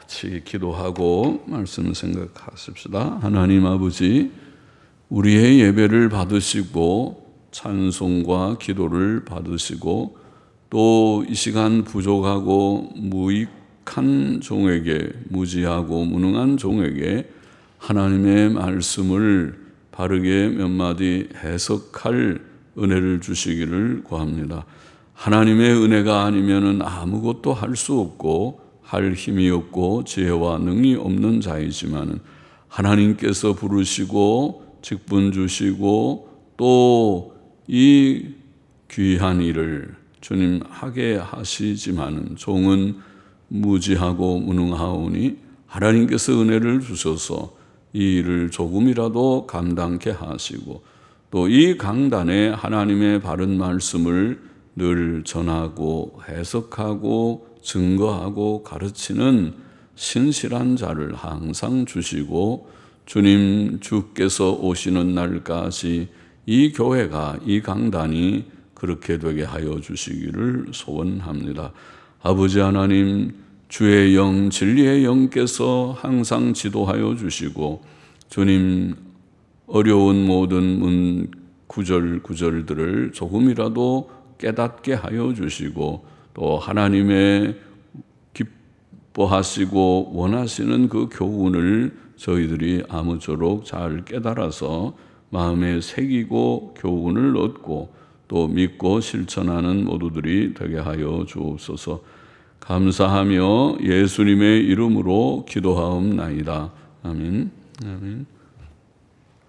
같이 기도하고 말씀 생각하십시다. 하나님 아버지, 우리의 예배를 받으시고 찬송과 기도를 받으시고 또 이 시간 부족하고 무익한 종에게, 무지하고 무능한 종에게 하나님의 말씀을 바르게 몇 마디 해석할 은혜를 주시기를 구합니다. 하나님의 은혜가 아니면은 아무것도 할 수 없고 할 힘이 없고 지혜와 능이 없는 자이지만은 하나님께서 부르시고 직분 주시고 또 이 귀한 일을 주님 하게 하시지만은 종은 무지하고 무능하오니 하나님께서 은혜를 주셔서 이 일을 조금이라도 감당케 하시고 또 이 강단에 하나님의 바른 말씀을 늘 전하고 해석하고 증거하고 가르치는 신실한 자를 항상 주시고 주님 주께서 오시는 날까지 이 교회가, 이 강단이 그렇게 되게 하여 주시기를 소원합니다. 아버지 하나님, 주의 영, 진리의 영께서 항상 지도하여 주시고 주님 어려운 모든 구절들을 조금이라도 깨닫게 하여 주시고 또 하나님의 기뻐하시고 원하시는 그 교훈을 저희들이 아무쪼록 잘 깨달아서 마음에 새기고 교훈을 얻고 또 믿고 실천하는 모두들이 되게 하여 주옵소서. 감사하며 예수님의 이름으로 기도하옵나이다. 아멘. 아멘.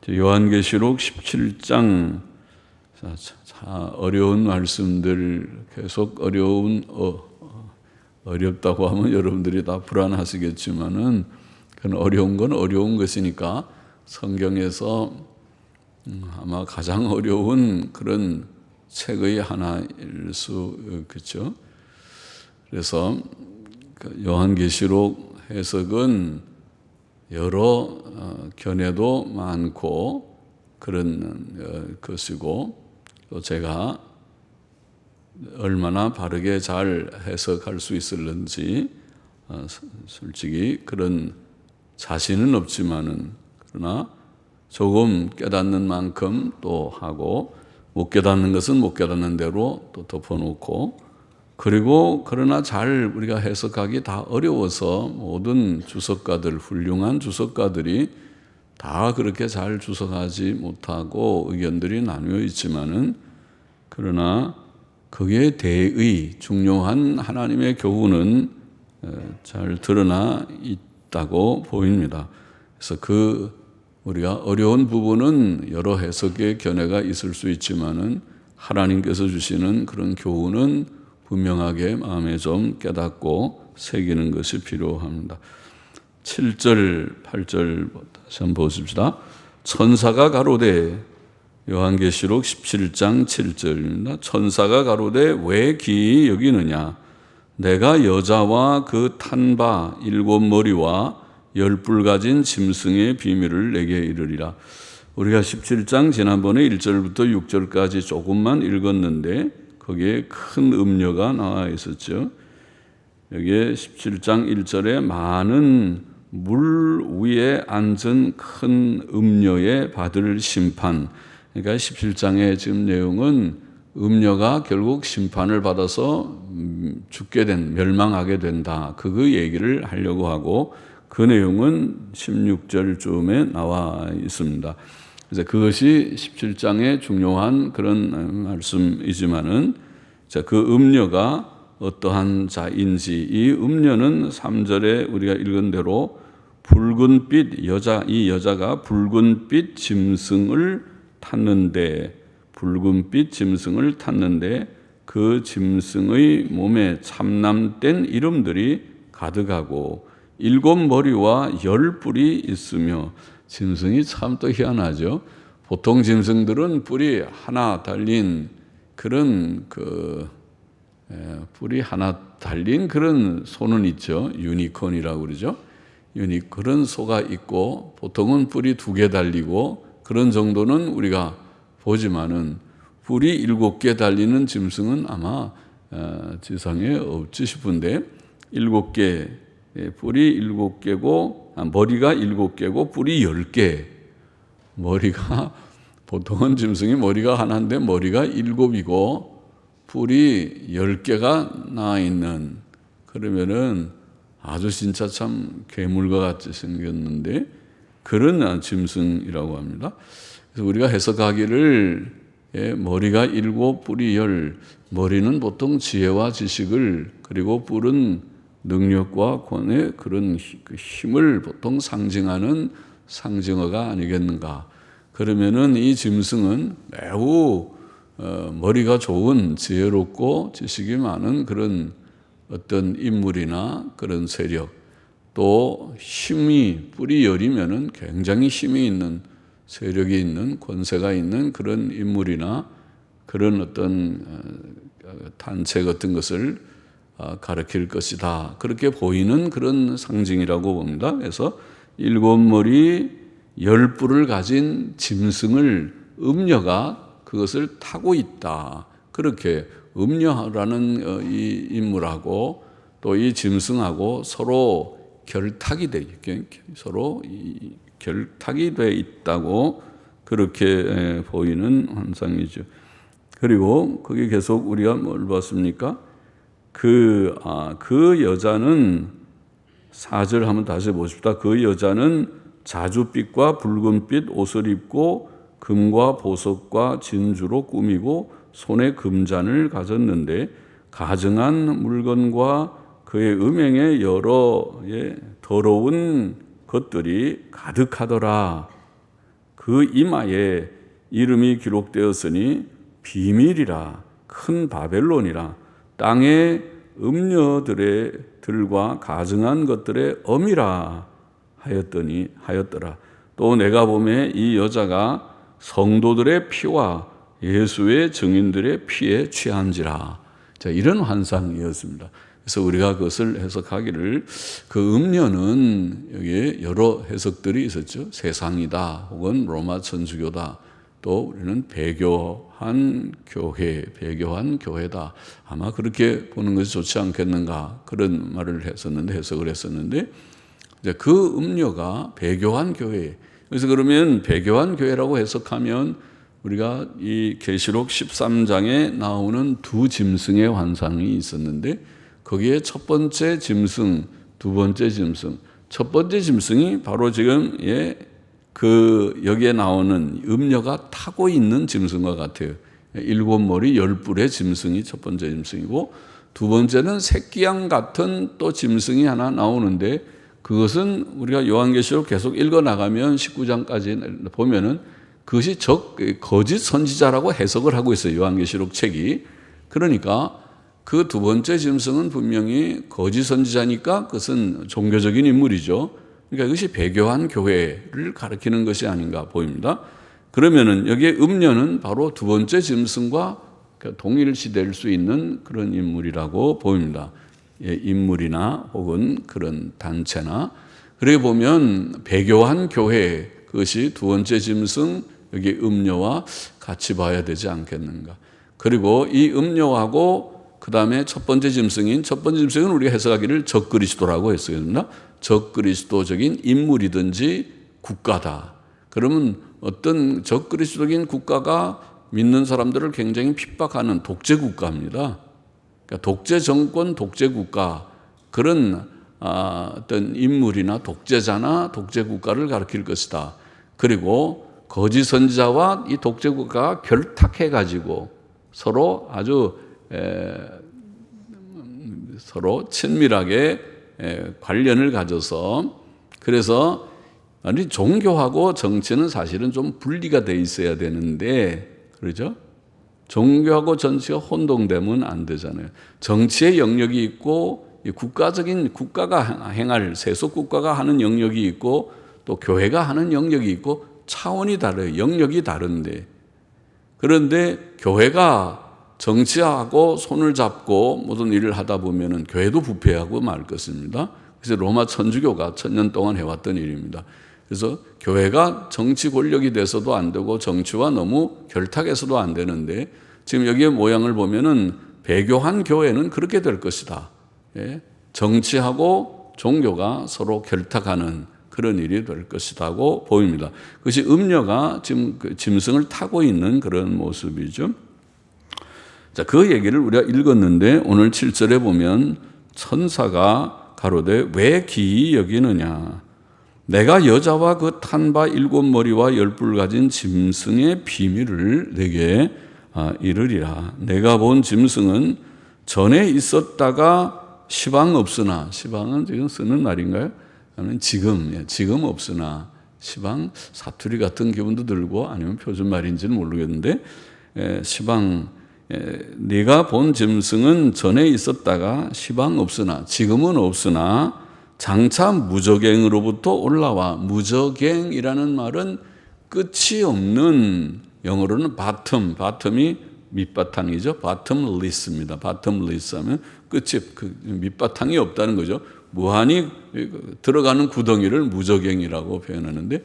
요한계시록 17장, 어려운 말씀들, 계속 어렵다고 하면 여러분들이 다 불안하시겠지만은 그건 어려운 건 어려운 것이니까 성경에서 아마 가장 어려운 그런 책의 하나일 수 있겠죠. 그래서 요한계시록 해석은 여러 견해도 많고 그런 것이고 또 제가 얼마나 바르게 잘 해석할 수 있을는지 솔직히 그런 자신은 없지만은 그러나 조금 깨닫는 만큼 또 하고 못 깨닫는 것은 못 깨닫는 대로 또 덮어놓고 그리고 그러나 잘 우리가 해석하기 다 어려워서 모든 주석가들, 훌륭한 주석가들이 다 그렇게 잘 주석하지 못하고 의견들이 나뉘어 있지만은 그러나 거기에 대의 중요한 하나님의 교훈은 잘 드러나 있다고 보입니다. 그래서 우리가 어려운 부분은 여러 해석의 견해가 있을 수 있지만은 하나님께서 주시는 그런 교훈은 분명하게 마음에 좀 깨닫고 새기는 것이 필요합니다. 7절, 8절 다시 한번 보십시다. 천사가 가로되, 요한계시록 17장 7절입니다. 천사가 가로되 왜 기이 여기느냐? 내가 여자와 그 탄 바 7머리와 10뿔 가진 짐승의 비밀을 내게 이르리라. 우리가 17장 지난번에 1절부터 6절까지 조금만 읽었는데 거기에 큰 음녀가 나와 있었죠. 여기에 17장 1절에 많은 물 위에 앉은 큰 음녀의 받을 심판. 그러니까 17장의 지금 내용은 음녀가 결국 심판을 받아서 죽게 된, 멸망하게 된다. 그 얘기를 하려고 하고 그 내용은 16절쯤에 나와 있습니다. 그래서 그것이 17장의 중요한 그런 말씀이지만은 그 음녀가 어떠한 자인지 이 음녀는 3절에 우리가 읽은 대로 붉은빛 이 여자가 붉은빛 짐승을 탔는데 그 짐승의 몸에 참남된 이름들이 가득하고 7머리와 10뿔이 있으며 짐승이 참 또 희한하죠. 보통 짐승들은 뿔이 하나 달린 그런 뿔이 하나 달린 그런 소는 있죠. 유니콘이라고 그러죠. 그런 소가 있고 보통은 뿔이 2개 달리고 그런 정도는 우리가 보지만은 뿔이 7개 달리는 짐승은 아마 지상에 없지 싶은데 7개 뿔이 7개고 머리가 7개고 뿔이 10개. 머리가 보통은 짐승이 머리가 하나인데 머리가 7이고 뿔이 10개가 나 있는, 그러면은 아주 진짜 참 괴물과 같이 생겼는데 그런 짐승이라고 합니다. 그래서 우리가 해석하기를 머리가 7, 뿔이 10. 머리는 보통 지혜와 지식을, 그리고 뿔은 능력과 권의 그런 힘을 보통 상징하는 상징어가 아니겠는가. 그러면은 이 짐승은 매우 머리가 좋은, 지혜롭고 지식이 많은 그런 어떤 인물이나 그런 세력, 또 힘이 뿔이 10이면은 굉장히 힘이 있는, 세력이 있는, 권세가 있는 그런 인물이나 그런 어떤 단체 같은 것을 가리킬 것이다. 그렇게 보이는 그런 상징이라고 봅니다. 그래서 7머리 10뿔을 가진 짐승을 음녀가 그것을 타고 있다. 그렇게 음녀라는 이 인물하고 또 이 짐승하고 서로 결탁이 돼 있게, 서로 결탁이 돼 있다고 그렇게 보이는 환상이죠. 그리고 거기 계속 우리가 뭘 봤습니까? 그 여자는 4절 한번 다시 보십시다. 그 여자는 자줏빛과 붉은빛 옷을 입고 금과 보석과 진주로 꾸미고 손에 금잔을 가졌는데 가증한 물건과 그의 음행의 여러 더러운 것들이 가득하더라. 그 이마에 이름이 기록되었으니 비밀이라, 큰 바벨론이라, 땅의 음녀들과 가증한 것들의 엄이라 하였더라. 또 내가 보매 이 여자가 성도들의 피와 예수의 증인들의 피에 취한지라. 자, 이런 환상이었습니다. 그래서 우리가 그것을 해석하기를 그 음녀는 여기에 여러 해석들이 있었죠. 세상이다, 혹은 로마 천주교다, 또 우리는 배교한 교회, 배교한 교회다. 아마 그렇게 보는 것이 좋지 않겠는가, 그런 말을 했었는데, 해석을 했었는데, 이제 그 음녀가 배교한 교회. 그래서 그러면 배교한 교회라고 해석하면 우리가 이 계시록 13장에 나오는 두 짐승의 환상이 있었는데 거기에 첫 번째 짐승, 두 번째 짐승. 첫 번째 짐승이 바로 지금 여기에 나오는 음녀가 타고 있는 짐승과 같아요. 7머리 10뿔의 짐승이 첫 번째 짐승이고, 두 번째는 새끼양 같은 또 짐승이 하나 나오는데 그것은 우리가 요한계시록 계속 읽어나가면 19장까지 보면은 그것이 거짓 선지자라고 해석을 하고 있어요. 요한계시록 책이. 그러니까 그 두 번째 짐승은 분명히 거짓 선지자니까 그것은 종교적인 인물이죠. 그러니까 이것이 배교한 교회를 가리키는 것이 아닌가 보입니다. 그러면은 여기에 음녀는 바로 두 번째 짐승과 동일시될 수 있는 그런 인물이라고 보입니다. 인물이나 혹은 그런 단체나. 그렇게 보면 배교한 교회, 그것이 두 번째 짐승, 여기 음녀와 같이 봐야 되지 않겠는가. 그리고 이 음녀하고 그 다음에 첫 번째 짐승은 우리가 해석하기를 적그리스도라고 했습니다. 적그리스도적인 인물이든지 국가다. 그러면 어떤 적그리스도적인 국가가 믿는 사람들을 굉장히 핍박하는 독재 국가입니다. 그러니까 독재 정권, 독재 국가, 그런 어떤 인물이나 독재자나 독재 국가를 가리킬 것이다. 그리고 거짓 선지자와 이 독재 국가가 결탁해 가지고 서로 아주 서로 친밀하게 관련을 가져서, 그래서 아니 종교하고 정치는 사실은 좀 분리가 돼 있어야 되는데, 그렇죠? 종교하고 정치가 혼동되면 안 되잖아요. 정치의 영역이 있고 국가가 행할, 세속 국가가 하는 영역이 있고 또 교회가 하는 영역이 있고 차원이 다르요. 영역이 다른데, 그런데 교회가 정치하고 손을 잡고 모든 일을 하다 보면은 교회도 부패하고 말 것입니다. 그래서 로마 천주교가 1000년 동안 해왔던 일입니다. 그래서 교회가 정치 권력이 돼서도 안 되고 정치와 너무 결탁해서도 안 되는데, 지금 여기에 모양을 보면은 배교한 교회는 그렇게 될 것이다. 정치하고 종교가 서로 결탁하는 그런 일이 될 것이라고 보입니다. 그것이 음녀가 지금 그 짐승을 타고 있는 그런 모습이죠. 자, 그 얘기를 우리가 읽었는데 오늘 7절에 보면 천사가 가로되 왜 기이 여기느냐. 내가 여자와 그 탄 바 7머리와 10뿔 가진 짐승의 비밀을 내게 이르리라. 내가 본 짐승은 전에 있었다가 시방 없으나, 시방은 지금 쓰는 말인가요? 아니면 지금 없으나, 시방 사투리 같은 기분도 들고 아니면 표준말인지는 모르겠는데, 시방, 네가 본 짐승은 전에 있었다가 시방 없으나, 지금은 없으나 장차 무저갱으로부터 올라와. 무저갱이라는 말은 끝이 없는, 영어로는 바텀이 밑바탕이죠. bottomless입니다. bottomless 하면 끝이, 밑바탕이 없다는 거죠. 무한히 들어가는 구덩이를 무저갱이라고 표현하는데,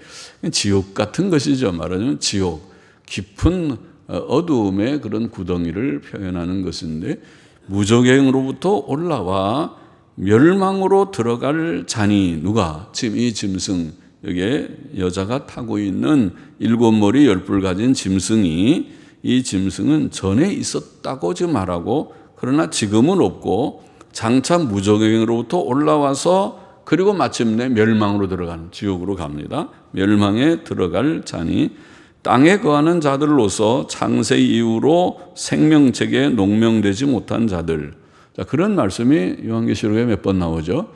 지옥 같은 것이죠. 말하자면 지옥, 깊은 어두움의 그런 구덩이를 표현하는 것인데, 무저갱으로부터 올라와 멸망으로 들어갈 자니. 누가? 지금 이 짐승, 여기에 여자가 타고 있는 7머리 10뿔 가진 짐승이, 이 짐승은 전에 있었다고 지금 말하고, 그러나 지금은 없고 장차 무저갱으로부터 올라와서 그리고 마침내 멸망으로 들어가는, 지옥으로 갑니다. 멸망에 들어갈 자니 땅에 거하는 자들로서 창세 이후로 생명책에 농명되지 못한 자들. 자, 그런 말씀이 요한계시록에 몇 번 나오죠.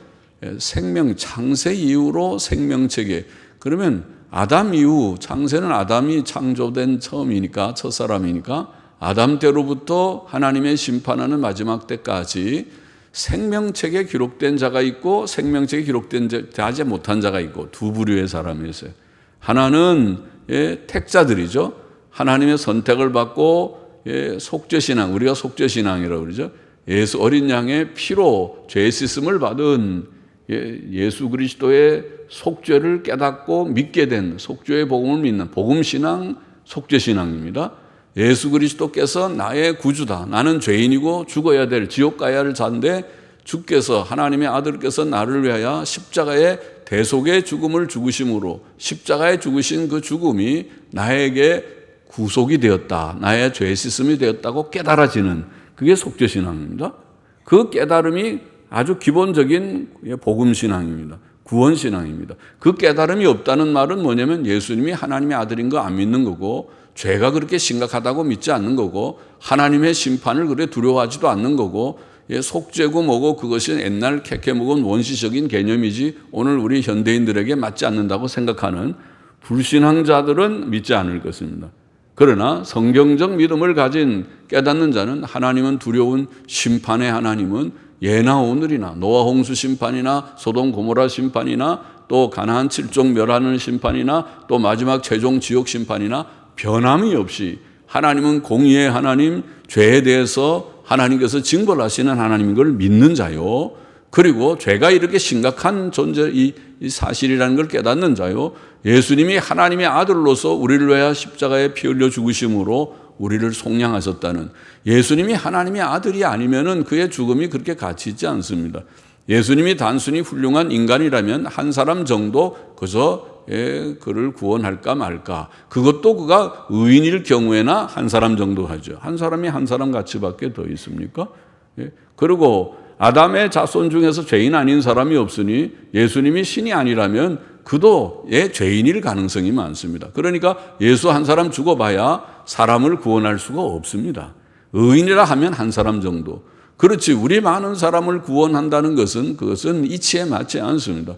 창세 이후로 생명책에. 그러면 아담 이후, 창세는 아담이 창조된 처음이니까, 첫사람이니까 아담 때로부터 하나님의 심판하는 마지막 때까지 생명책에 기록된 자가 있고 생명책에 기록되지 못한 자가 있고, 두 부류의 사람이 있어요. 하나는 택자들이죠. 하나님의 선택을 받고 속죄신앙, 우리가 속죄신앙이라고 그러죠. 예수 어린 양의 피로 죄 씻음을 받은 예수 그리스도의 속죄를 깨닫고 믿게 된, 속죄의 복음을 믿는 복음신앙, 속죄신앙입니다. 예수 그리스도께서 나의 구주다. 나는 죄인이고 죽어야 될, 지옥 가야 할 자인데 주께서, 하나님의 아들께서 나를 위하여 십자가의 대속의 죽음을 죽으심으로 십자가에 죽으신 그 죽음이 나에게 구속이 되었다, 나의 죄 씻음이 되었다고 깨달아지는, 그게 속죄신앙입니다. 그 깨달음이 아주 기본적인 복음신앙입니다. 구원신앙입니다. 그 깨달음이 없다는 말은 뭐냐면 예수님이 하나님의 아들인 거 안 믿는 거고, 죄가 그렇게 심각하다고 믿지 않는 거고, 하나님의 심판을 그래 두려워하지도 않는 거고, 속죄고 뭐고 그것이 옛날 캐캐 묵은 원시적인 개념이지 오늘 우리 현대인들에게 맞지 않는다고 생각하는 불신앙자들은 믿지 않을 것입니다. 그러나 성경적 믿음을 가진 깨닫는 자는, 하나님은 두려운 심판의 하나님은 예나 오늘이나 노아 홍수 심판이나 소돔 고모라 심판이나 또 가나안 칠종 멸하는 심판이나 또 마지막 최종 지옥 심판이나 변함이 없이 하나님은 공의의 하나님, 죄에 대해서 하나님께서 징벌하시는 하나님인 걸 믿는 자요. 그리고 죄가 이렇게 심각한 존재, 이 사실이라는 걸 깨닫는 자요. 예수님이 하나님의 아들로서 우리를 위하여 십자가에 피 흘려 죽으심으로 우리를 속량하셨다는, 예수님이 하나님의 아들이 아니면은 그의 죽음이 그렇게 가치 있지 않습니다. 예수님이 단순히 훌륭한 인간이라면 한 사람 정도 그저 그를 구원할까 말까, 그것도 그가 의인일 경우에나 한 사람 정도 하죠. 한 사람이 한 사람 가치밖에 더 있습니까? 그리고 아담의 자손 중에서 죄인 아닌 사람이 없으니 예수님이 신이 아니라면 그도 죄인일 가능성이 많습니다. 그러니까 예수 한 사람 죽어봐야 사람을 구원할 수가 없습니다. 의인이라 하면 한 사람 정도. 그렇지, 우리 많은 사람을 구원한다는 것은 그것은 이치에 맞지 않습니다.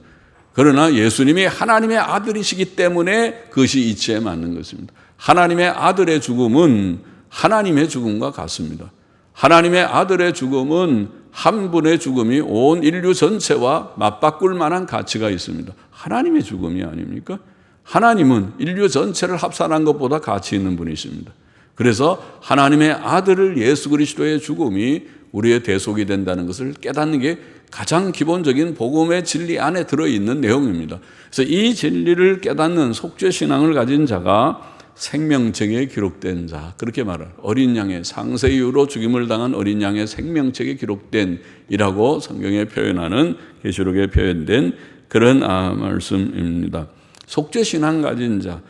그러나 예수님이 하나님의 아들이시기 때문에 그것이 이치에 맞는 것입니다. 하나님의 아들의 죽음은 하나님의 죽음과 같습니다. 하나님의 아들의 죽음은 한 분의 죽음이 온 인류 전체와 맞바꿀 만한 가치가 있습니다. 하나님의 죽음이 아닙니까? 하나님은 인류 전체를 합산한 것보다 가치 있는 분이십니다. 그래서 하나님의 아들을, 예수 그리스도의 죽음이 우리의 대속이 된다는 것을 깨닫는 게 가장 기본적인 복음의 진리 안에 들어있는 내용입니다. 그래서 이 진리를 깨닫는 속죄신앙을 가진 자가 생명책에 기록된 자, 그렇게 말을 어린 양의 상세 이후로 죽임을 당한 어린 양의 생명책에 기록된 이라고 성경에 표현하는, 계시록에 표현된 그런 말씀입니다. 속죄신앙 가진 자,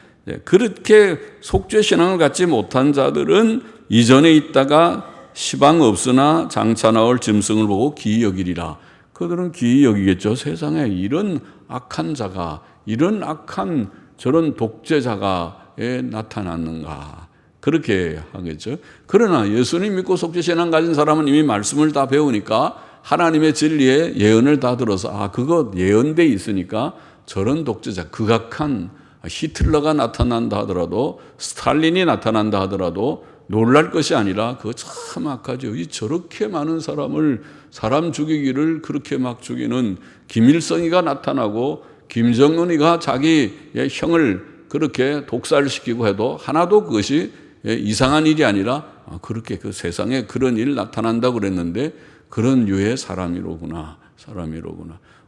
그렇게 속죄신앙을 갖지 못한 자들은 이전에 있다가 시방 없으나 장차 나올 짐승을 보고 기이 여기리라. 그들은 기이 여기겠죠. 세상에 이런 악한 자가, 이런 악한 저런 독재자가 나타났는가, 그렇게 하겠죠. 그러나 예수님 믿고 속죄신앙 가진 사람은 이미 말씀을 다 배우니까 하나님의 진리에 예언을 다 들어서 그거 예언돼 있으니까 저런 독재자, 극악한 히틀러가 나타난다 하더라도, 스탈린이 나타난다 하더라도 놀랄 것이 아니라 그거 참 악하죠. 저렇게 많은 사람을, 사람 죽이기를 그렇게 막 죽이는 김일성이가 나타나고 김정은이가 자기의 형을 그렇게 독살시키고 해도 하나도 그것이 이상한 일이 아니라 그렇게 그 세상에 그런 일 나타난다고 그랬는데 그런 유의 사람이로구나.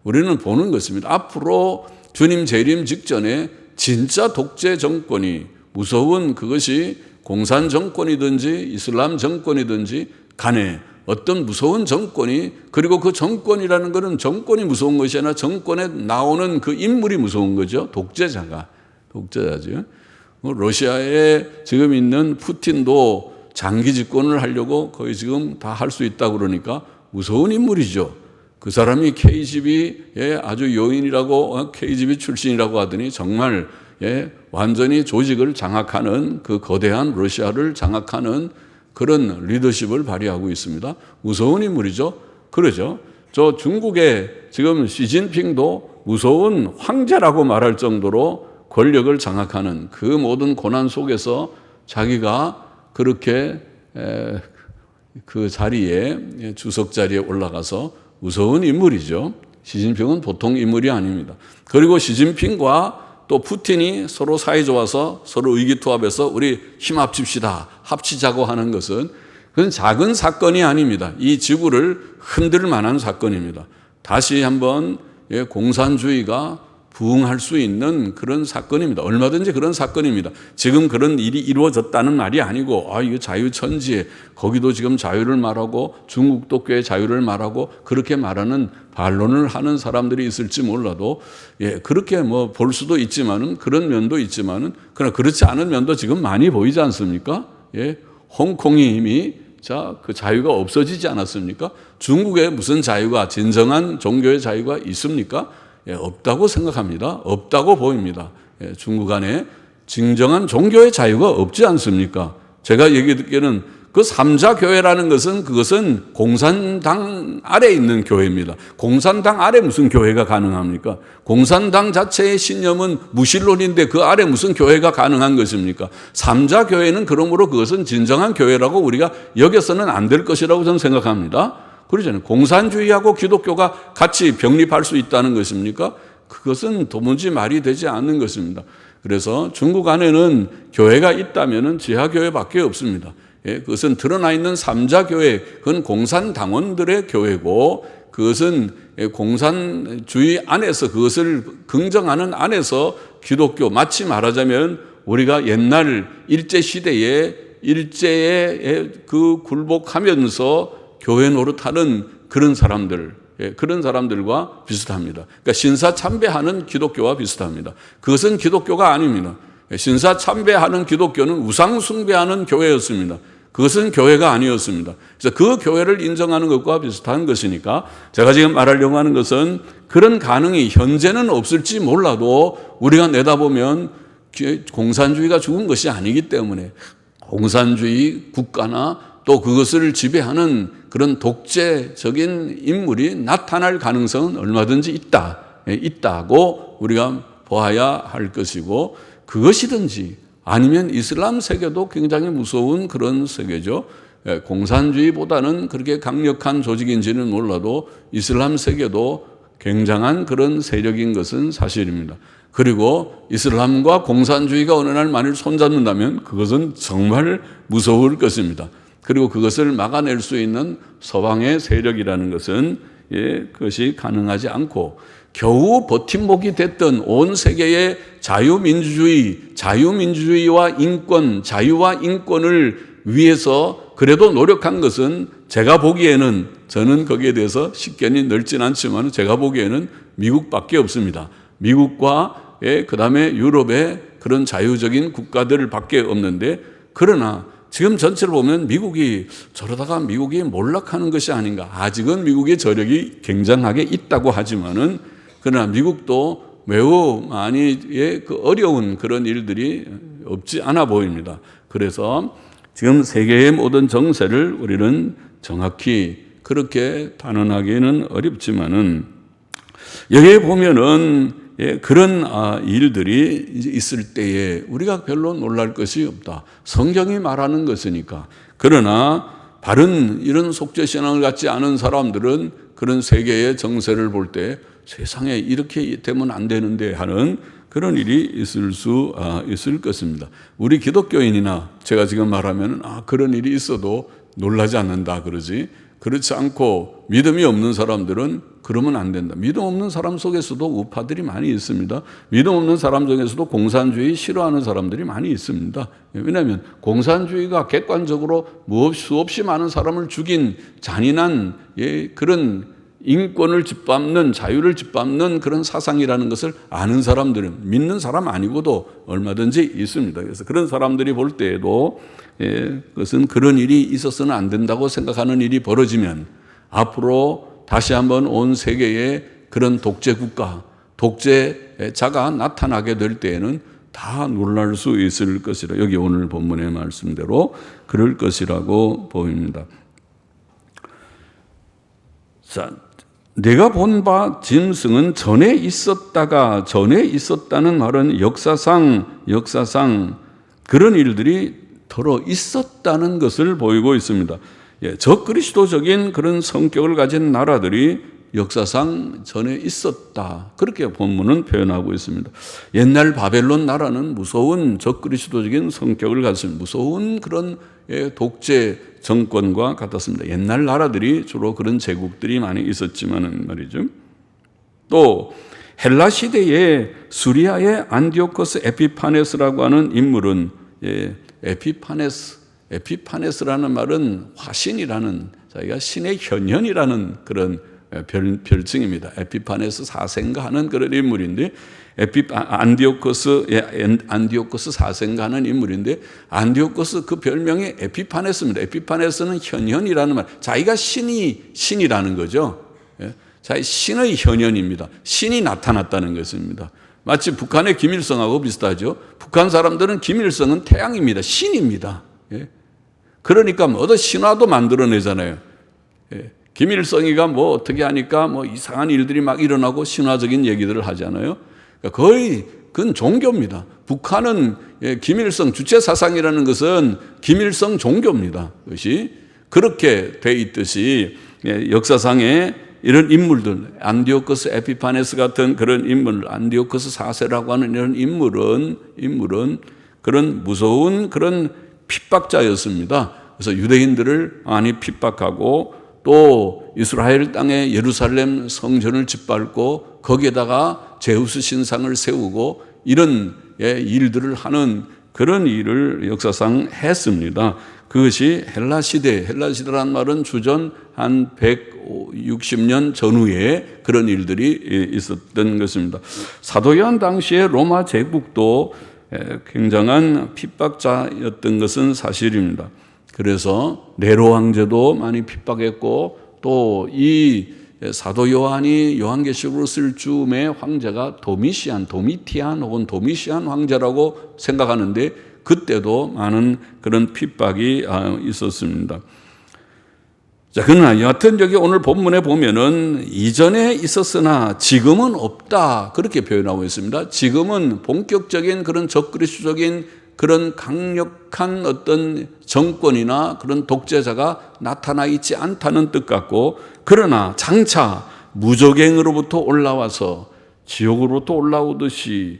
우리는 보는 것입니다. 앞으로 주님 재림 직전에 진짜 독재 정권이, 무서운, 그것이 공산 정권이든지 이슬람 정권이든지 간에 어떤 무서운 정권이, 그리고 그 정권이라는 것은 정권이 무서운 것이 아니라 정권에 나오는 그 인물이 무서운 거죠. 독재자죠. 러시아에 지금 있는 푸틴도 장기 집권을 하려고 거의 지금 다 할 수 있다고 그러니까 무서운 인물이죠. 그 사람이 KGB의 아주 요인이라고, KGB 출신이라고 하더니 정말 완전히 조직을 장악하는, 그 거대한 러시아를 장악하는 그런 리더십을 발휘하고 있습니다. 무서운 인물이죠. 그러죠. 저 중국의 지금 시진핑도 무서운 황제라고 말할 정도로 권력을 장악하는 그 모든 고난 속에서 자기가 그렇게 그 자리에, 주석 자리에 올라가서 무서운 인물이죠. 시진핑은 보통 인물이 아닙니다. 그리고 시진핑과 또 푸틴이 서로 사이 좋아서 서로 의기투합해서 우리 힘 합칩시다, 합치자고 하는 것은 그건 작은 사건이 아닙니다. 이 지구를 흔들 만한 사건입니다. 다시 한번 공산주의가 부흥할 수 있는 그런 사건입니다. 얼마든지 그런 사건입니다. 지금 그런 일이 이루어졌다는 말이 아니고 이거 자유천지에, 거기도 지금 자유를 말하고 중국도 꽤 자유를 말하고 그렇게 말하는 반론을 하는 사람들이 있을지 몰라도 그렇게 뭐 볼 수도 있지만은, 그런 면도 있지만은, 그러나 그렇지 않은 면도 지금 많이 보이지 않습니까? 홍콩이 이미 그 자유가 없어지지 않았습니까? 중국에 무슨 자유가, 진정한 종교의 자유가 있습니까? 없다고 생각합니다. 없다고 보입니다. 중국 안에 진정한 종교의 자유가 없지 않습니까? 제가 얘기 듣기에는 그 삼자 교회라는 것은, 그것은 공산당 아래 있는 교회입니다. 공산당 아래 무슨 교회가 가능합니까? 공산당 자체의 신념은 무신론인데 그 아래 무슨 교회가 가능한 것입니까? 삼자 교회는 그러므로 그것은 진정한 교회라고 우리가 여겨서는 안 될 것이라고 저는 생각합니다. 그러잖아요. 공산주의하고 기독교가 같이 병립할 수 있다는 것입니까? 그것은 도무지 말이 되지 않는 것입니다. 그래서 중국 안에는 교회가 있다면 지하교회밖에 없습니다. 그것은 드러나 있는 삼자교회, 그건 공산당원들의 교회고, 그것은 공산주의 안에서, 그것을 긍정하는 안에서 기독교, 마치 말하자면 우리가 옛날 일제시대에 일제에 그 굴복하면서 교회 노릇하는 그런 사람들, 그런 사람들과 비슷합니다. 그러니까 신사참배하는 기독교와 비슷합니다. 그것은 기독교가 아닙니다. 신사참배하는 기독교는 우상숭배하는 교회였습니다. 그것은 교회가 아니었습니다. 그래서 그 교회를 인정하는 것과 비슷한 것이니까 제가 지금 말하려고 하는 것은 그런 가능이 현재는 없을지 몰라도 우리가 내다보면 공산주의가 죽은 것이 아니기 때문에 공산주의 국가나 또 그것을 지배하는 그런 독재적인 인물이 나타날 가능성은 얼마든지 있다고 우리가 보아야 할 것이고, 그것이든지 아니면 이슬람 세계도 굉장히 무서운 그런 세계죠. 공산주의보다는 그렇게 강력한 조직인지는 몰라도 이슬람 세계도 굉장한 그런 세력인 것은 사실입니다. 그리고 이슬람과 공산주의가 어느 날 만일 손잡는다면 그것은 정말 무서울 것입니다. 그리고 그것을 막아낼 수 있는 서방의 세력이라는 것은 그것이 가능하지 않고, 겨우 버팀목이 됐던 온 세계의 자유민주주의와 인권, 자유와 인권을 위해서 그래도 노력한 것은 제가 보기에는, 저는 거기에 대해서 식견이 넓진 않지만 제가 보기에는 미국밖에 없습니다. 미국과 그 다음에 유럽의 그런 자유적인 국가들밖에 없는데, 그러나 지금 전체를 보면 미국이 저러다가 미국이 몰락하는 것이 아닌가. 아직은 미국의 저력이 굉장하게 있다고 하지만은, 그러나 미국도 매우 많이 그 어려운 그런 일들이 없지 않아 보입니다. 그래서 지금 세계의 모든 정세를 우리는 정확히 그렇게 단언하기는 어렵지만은, 여기에 보면은 그런 일들이 있을 때에 우리가 별로 놀랄 것이 없다. 성경이 말하는 것이니까. 그러나 바른 이런 속죄신앙을 갖지 않은 사람들은 그런 세계의 정세를 볼 때 세상에 이렇게 되면 안 되는데 하는 그런 일이 있을 것입니다. 우리 기독교인이나 제가 지금 말하면 그런 일이 있어도 놀라지 않는다 그러지, 그렇지 않고 믿음이 없는 사람들은 그러면 안 된다. 믿음 없는 사람 속에서도 우파들이 많이 있습니다. 믿음 없는 사람 중에서도 공산주의 싫어하는 사람들이 많이 있습니다. 왜냐하면 공산주의가 객관적으로 수없이 많은 사람을 죽인 잔인한 그런 인권을 짓밟는, 자유를 짓밟는 그런 사상이라는 것을 아는 사람들은, 믿는 사람 아니고도 얼마든지 있습니다. 그래서 그런 사람들이 볼 때에도 그것은 그런 일이 있어서는 안 된다고 생각하는 일이 벌어지면 앞으로 다시 한번 온 세계에 그런 독재국가, 독재자가 나타나게 될 때에는 다 놀랄 수 있을 것이라, 여기 오늘 본문의 말씀대로 그럴 것이라고 보입니다. 자, 내가 본 바 짐승은 전에 있었다는 말은 역사상 그런 일들이 더러 있었다는 것을 보이고 있습니다. 적그리스도적인 그런 성격을 가진 나라들이 역사상 전에 있었다, 그렇게 본문은 표현하고 있습니다. 옛날 바벨론 나라는 무서운 적그리스도적인 성격을 가진 무서운 그런 독재 정권과 같았습니다. 옛날 나라들이 주로 그런 제국들이 많이 있었지만은 말이죠. 또 헬라 시대에 수리아의 안디오코스 에피파네스라고 하는 인물은, 에피파네스라는 말은 화신이라는, 자기가 신의 현현이라는 그런 별칭입니다. 에피파네스 사생가 하는 그런 인물인데, 안디오코스 4세인가 하는 인물인데, 안디오코스 그 별명이 에피파네스입니다. 에피파네스는 현현이라는 말, 자기가 신이라는 거죠. 자기 신의 현현입니다. 신이 나타났다는 것입니다. 마치 북한의 김일성하고 비슷하죠. 북한 사람들은 김일성은 태양입니다. 신입니다. 그러니까 뭐 신화도 만들어내잖아요. 김일성이가 뭐 어떻게 하니까 뭐 이상한 일들이 막 일어나고 신화적인 얘기들을 하잖아요. 그러니까 거의 그건 종교입니다. 북한은 김일성 주체 사상이라는 것은 김일성 종교입니다. 그것이 그렇게 돼 있듯이 역사상에 이런 인물들, 안디오코스 에피파네스 같은 그런 인물, 안디오코스 4세라고 하는 이런 인물은 그런 무서운 그런 핍박자였습니다. 그래서 유대인들을 많이 핍박하고, 또 이스라엘 땅에 예루살렘 성전을 짓밟고 거기에다가 제우스 신상을 세우고 이런 일들을 하는 그런 일을 역사상 했습니다. 그것이 헬라시대란 말은 주전 한 160년 전후에 그런 일들이 있었던 것입니다. 사도 요한 당시에 로마 제국도 굉장한 핍박자였던 것은 사실입니다. 그래서 네로 황제도 많이 핍박했고, 또 이 사도 요한이 요한계시록으로 쓸 즈음의 황제가 도미티안 혹은 도미시안 황제라고 생각하는데, 그때도 많은 그런 핍박이 있었습니다. 자, 그러나 여하튼 여기 오늘 본문에 보면은 이전에 있었으나 지금은 없다, 그렇게 표현하고 있습니다. 지금은 본격적인 그런 적그리스도적인 그런 강력한 어떤 정권이나 그런 독재자가 나타나 있지 않다는 뜻 같고, 그러나 장차 무적행으로부터 올라와서 지옥으로부터 올라오듯이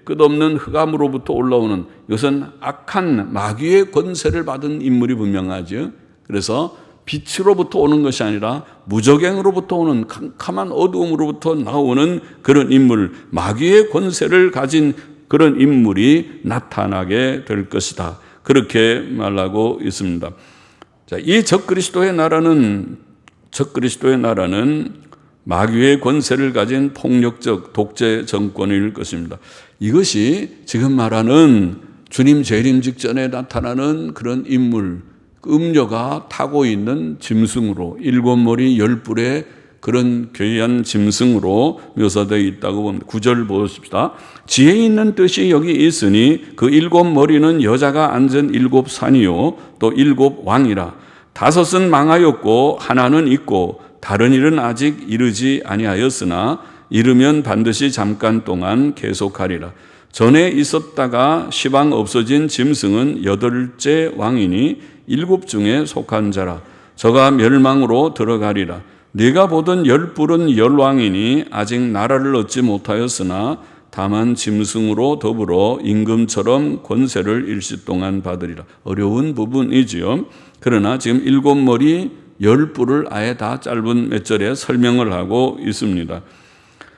끝없는 흑암으로부터 올라오는, 이것은 악한 마귀의 권세를 받은 인물이 분명하죠. 그래서 빛으로부터 오는 것이 아니라 무저갱으로부터 오는 캄캄한 어두움으로부터 나오는 그런 인물, 마귀의 권세를 가진 그런 인물이 나타나게 될 것이다. 그렇게 말하고 있습니다. 자, 이 적그리스도의 나라는 마귀의 권세를 가진 폭력적 독재 정권일 것입니다. 이것이 지금 말하는 주님 재림 직전에 나타나는 그런 인물, 음녀가 타고 있는 짐승으로, 7머리 10뿔의 그런 괴이한 짐승으로 묘사되어 있다고 봅니다. 9절 보십시다. 지혜 있는 뜻이 여기 있으니 그 7머리는 여자가 앉은 7산이요 또 7왕이라. 5은 망하였고 하나는 있고 다른 일은 아직 이르지 아니하였으나 이르면 반드시 잠깐 동안 계속하리라. 전에 있었다가 시방 없어진 짐승은 8째 왕이니 7 중에 속한 자라. 저가 멸망으로 들어가리라. 네가 보던 10뿔은 10왕이니 아직 나라를 얻지 못하였으나 다만 짐승으로 더불어 임금처럼 권세를 일시 동안 받으리라. 어려운 부분이지요. 그러나 지금 7머리 10뿔을 아예 다 짧은 몇 절에 설명을 하고 있습니다.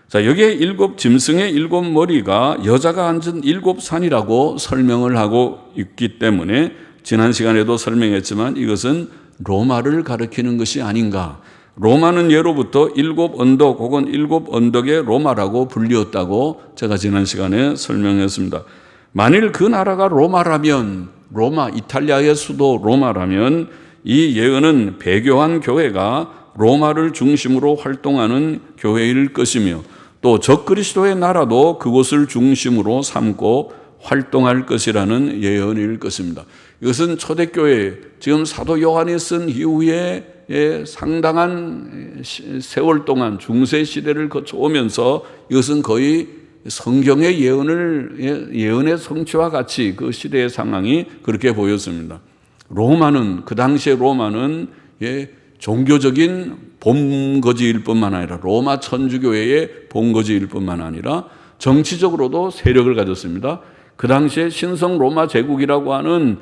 자, 여기에 짐승의 7머리가 여자가 앉은 7산이라고 설명을 하고 있기 때문에 지난 시간에도 설명했지만 이것은 로마를 가리키는 것이 아닌가. 로마는 예로부터 7 언덕 혹은 7 언덕의 로마라고 불리었다고 제가 지난 시간에 설명했습니다. 만일 그 나라가 로마라면, 이탈리아의 수도 로마라면 이 예언은 배교한 교회가 로마를 중심으로 활동하는 교회일 것이며 또 적그리스도의 나라도 그곳을 중심으로 삼고 활동할 것이라는 예언일 것입니다. 이것은 초대교회, 지금 사도 요한이 쓴 이후에 상당한 세월 동안 중세 시대를 거쳐오면서 이것은 거의 성경의 예언의 성취와 같이 그 시대의 상황이 그렇게 보였습니다. 그 당시의 로마는 종교적인 본거지일 뿐만 아니라 로마 천주교회의 본거지일 뿐만 아니라 정치적으로도 세력을 가졌습니다. 그 당시에 신성 로마 제국이라고 하는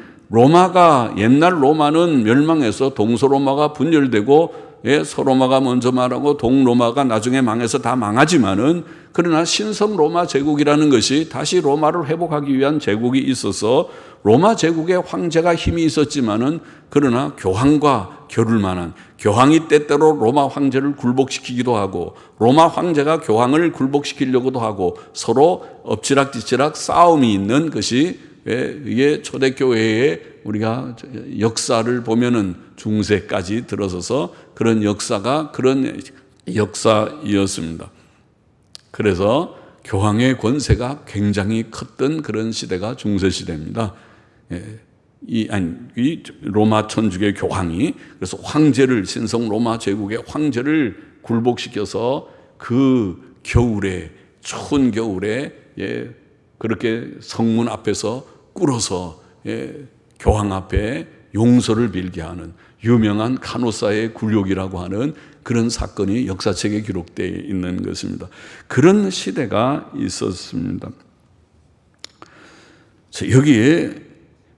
옛날 로마는 멸망해서 동서로마가 분열되고 서로마가 먼저 말하고 동로마가 나중에 망해서 다 망하지만은 그러나 신성 로마 제국이라는 것이 다시 로마를 회복하기 위한 제국이 있어서 로마 제국의 황제가 힘이 있었지만은 그러나 교황과 겨룰 만한, 교황이 때때로 로마 황제를 굴복시키기도 하고 로마 황제가 교황을 굴복시키려고도 하고 서로 엎치락뒤치락 싸움이 있는 것이 이게 초대교회의 우리가 역사를 보면은 중세까지 들어서서 그런 역사이었습니다. 그래서 교황의 권세가 굉장히 컸던 그런 시대가 중세시대입니다. 이 로마 천주교 교황이 그래서 신성 로마 제국의 황제를 굴복시켜서 그 겨울에, 추운 겨울에 그렇게 성문 앞에서 꿇어서 교황 앞에 용서를 빌게 하는 유명한 카노사의 굴욕이라고 하는 그런 사건이 역사책에 기록되어 있는 것입니다. 그런 시대가 있었습니다. 여기에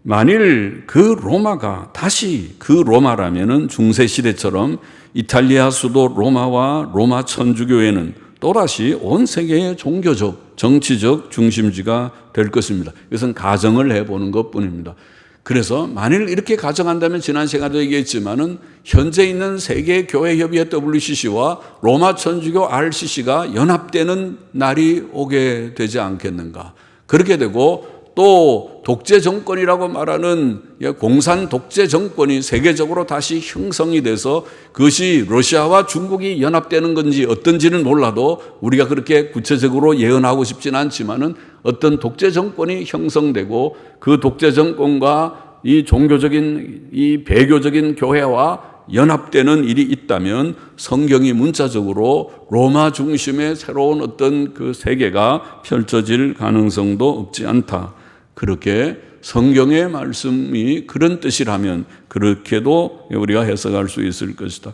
만일 그 로마가 다시 그 로마라면은 중세시대처럼 이탈리아 수도 로마와 로마 천주교회는 또다시 온 세계의 종교적, 정치적 중심지가 될 것입니다. 이것은 가정을 해보는 것뿐입니다. 그래서 만일 이렇게 가정한다면 지난 시간에도 얘기했지만은 현재 있는 세계교회협의회 WCC와 로마 천주교 RCC가 연합되는 날이 오게 되지 않겠는가. 그렇게 되고 또 독재 정권이라고 말하는 공산 독재 정권이 세계적으로 다시 형성이 돼서 그것이 러시아와 중국이 연합되는 건지 어떤지는 몰라도 우리가 그렇게 구체적으로 예언하고 싶지는 않지만은 어떤 독재 정권이 형성되고 그 독재 정권과 이 종교적인 이 배교적인 교회와 연합되는 일이 있다면 성경이 문자적으로 로마 중심의 새로운 어떤 그 세계가 펼쳐질 가능성도 없지 않다. 그렇게 성경의 말씀이 그런 뜻이라면 그렇게도 우리가 해석할 수 있을 것이다.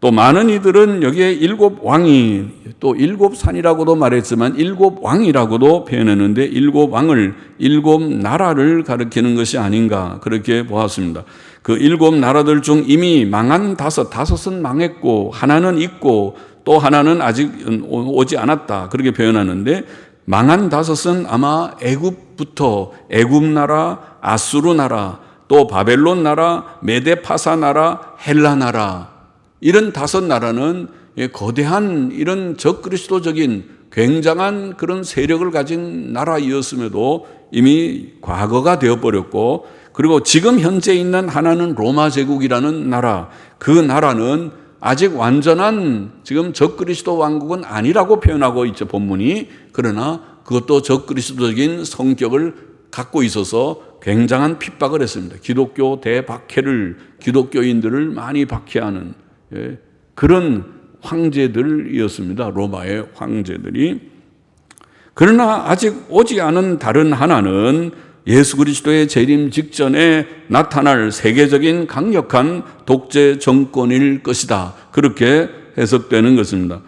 또 많은 이들은 여기에 7왕이, 또 7산이라고도 말했지만 7왕이라고도 표현했는데 7왕을 7나라를 가리키는 것이 아닌가 그렇게 보았습니다. 그 7나라들 중 이미 망한 다섯은 망했고 하나는 있고 또 하나는 아직 오지 않았다 그렇게 표현하는데, 망한 다섯은 아마 애굽부터 애굽 나라, 아수르 나라, 또 바벨론 나라, 메데파사 나라, 헬라 나라, 이런 5나라는 거대한 이런 적그리스도적인 굉장한 그런 세력을 가진 나라이었음에도 이미 과거가 되어버렸고, 그리고 지금 현재 있는 하나는 로마 제국이라는 나라, 그 나라는 아직 완전한 지금 적그리스도 왕국은 아니라고 표현하고 있죠, 본문이. 그러나 그것도 적그리스도적인 성격을 갖고 있어서 굉장한 핍박을 했습니다. 기독교 대박해를, 기독교인들을 많이 박해하는 그런 황제들이었습니다. 로마의 황제들이. 그러나 아직 오지 않은 다른 하나는 예수 그리스도의 재림 직전에 나타날 세계적인 강력한 독재 정권일 것이다. 그렇게 해석되는 것입니다.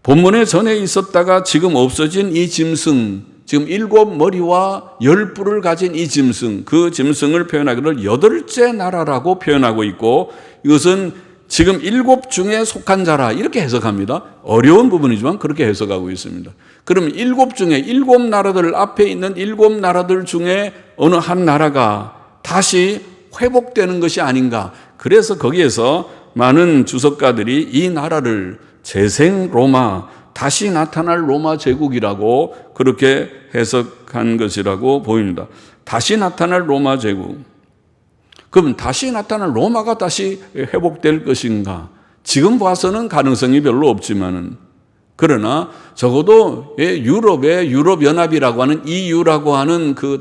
본문에 전에 있었다가 지금 없어진 이 짐승, 지금 7머리와 10뿔을 가진 이 짐승, 그 짐승을 표현하기를 8째 나라라고 표현하고 있고, 이것은 지금 7 중에 속한 자라 이렇게 해석합니다. 어려운 부분이지만 그렇게 해석하고 있습니다. 그럼 7 중에 7 나라들, 앞에 있는 7 나라들 중에 어느 한 나라가 다시 회복되는 것이 아닌가. 그래서 거기에서 많은 주석가들이 이 나라를 재생 로마, 다시 나타날 로마 제국이라고 그렇게 해석한 것이라고 보입니다. 다시 나타날 로마 제국. 그럼 다시 나타날 로마가 다시 회복될 것인가? 지금 봐서는 가능성이 별로 없지만은, 그러나 적어도 유럽의 유럽연합이라고 하는 EU라고 하는 그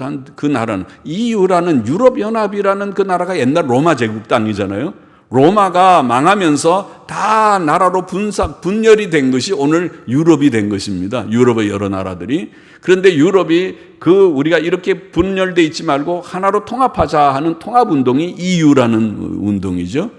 나라는, EU라는 유럽연합이라는 그 나라가 옛날 로마 제국 땅이잖아요. 로마가 망하면서 다 나라로 분열이 된 것이 오늘 유럽이 된 것입니다. 유럽의 여러 나라들이. 그런데 유럽이 우리가 이렇게 분열돼 있지 말고 하나로 통합하자 하는 통합운동이 EU라는 운동이죠.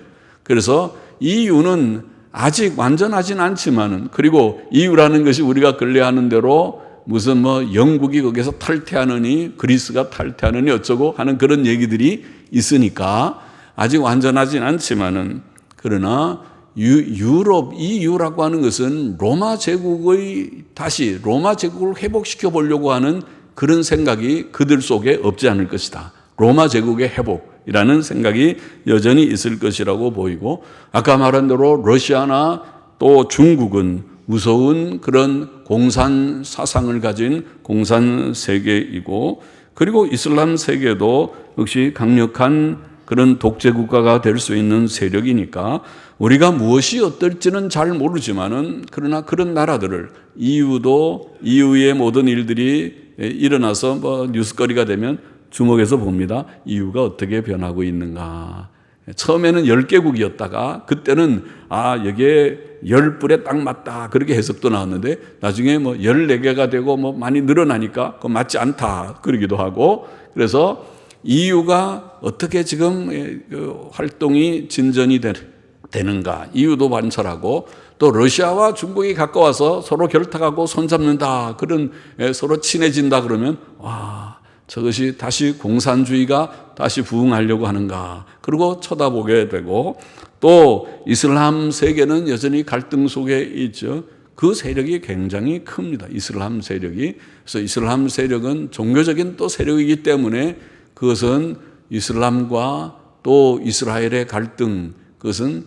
그래서 EU는 아직 완전하진 않지만은, 그리고 EU라는 것이 우리가 근래하는 대로 무슨 영국이 거기서 탈퇴하느니 그리스가 탈퇴하느니 어쩌고 하는 그런 얘기들이 있으니까 아직 완전하진 않지만은, 그러나 유럽 EU라고 하는 것은 로마 제국을 회복시켜 보려고 하는 그런 생각이 그들 속에 없지 않을 것이다. 로마 제국의 회복이라는 생각이 여전히 있을 것이라고 보이고, 아까 말한 대로 러시아나 또 중국은 무서운 그런 공산 사상을 가진 공산 세계이고, 그리고 이슬람 세계도 역시 강력한 그런 독재 국가가 될 수 있는 세력이니까 우리가 무엇이 어떨지는 잘 모르지만은, 그러나 그런 나라들을 EU의 모든 일들이 일어나서 뉴스거리가 되면 주목해서 봅니다. EU가 어떻게 변하고 있는가. 처음에는 10개국이었다가 그때는 여기에 10뿔에 딱 맞다 그렇게 해석도 나왔는데, 나중에 14개가 되고 많이 늘어나니까 그거 맞지 않다 그러기도 하고, 그래서 EU가 어떻게 지금 활동이 진전이 되는가, EU도 관찰하고, 또 러시아와 중국이 가까워서 서로 결탁하고 손잡는다, 그런 서로 친해진다 그러면 저것이 다시 공산주의가 다시 부흥하려고 하는가, 그리고 쳐다보게 되고, 또 이슬람 세계는 여전히 갈등 속에 있죠. 그 세력이 굉장히 큽니다. 이슬람 세력이. 그래서 이슬람 세력은 종교적인 또 세력이기 때문에 그것은 이슬람과 또 이스라엘의 갈등, 그것은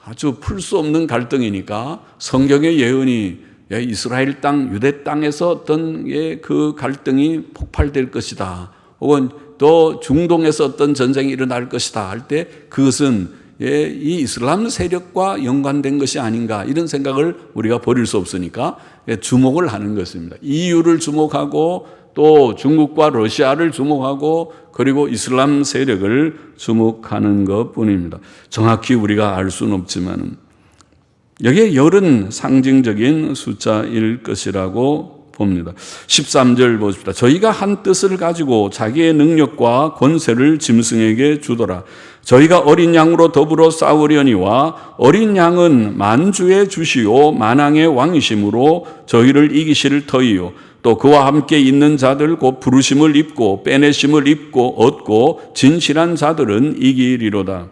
아주 풀 수 없는 갈등이니까 성경의 예언이 이스라엘 땅, 유대 땅에서 어떤 그 갈등이 폭발될 것이다, 혹은 또 중동에서 어떤 전쟁이 일어날 것이다 할 때 그것은 이 이슬람 세력과 연관된 것이 아닌가, 이런 생각을 우리가 버릴 수 없으니까 주목을 하는 것입니다. EU를 주목하고 또 중국과 러시아를 주목하고 그리고 이슬람 세력을 주목하는 것뿐입니다. 정확히 우리가 알 수는 없지만 여기에 열은 상징적인 숫자일 것이라고 봅니다. 13절 보십시다. 저희가 한 뜻을 가지고 자기의 능력과 권세를 짐승에게 주더라. 저희가 어린 양으로 더불어 싸우려니와 어린 양은 만주의 주시요 만왕의 왕이심으로 저희를 이기실 터이요 또 그와 함께 있는 자들 곧 부르심을 입고 빼내심을 입고 얻고 진실한 자들은 이기리로다.